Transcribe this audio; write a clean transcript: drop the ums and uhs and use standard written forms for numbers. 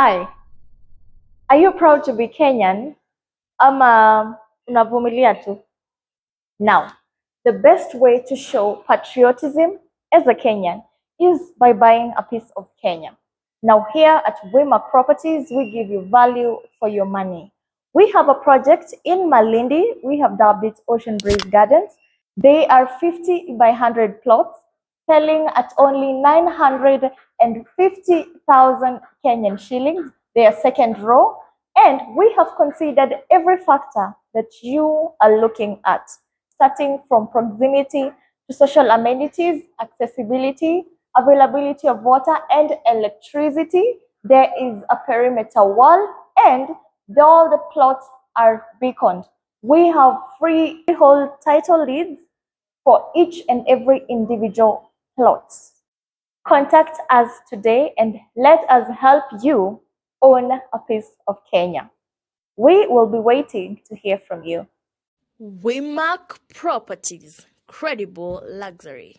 Hi, are you proud to be Kenyan? Ama unavumilia tu? Now, the best way to show patriotism as a Kenyan is by buying a piece of Kenya. Now, here at Wima Properties, we give you value for your money. We have a project in Malindi. We have dubbed it Ocean Breeze Gardens. They are 50 by 100 plots, selling at only 950,000 Kenyan shillings. They are second row, and we have considered every factor that you are looking at, starting from proximity to social amenities, accessibility, availability of water and electricity. There is a perimeter wall, and all the plots are beaconed. We have freehold title deeds for each and every individual plot. Contact us today and let us help you own a piece of Kenya. We will be waiting to hear from you. Wima Properties, credible luxury.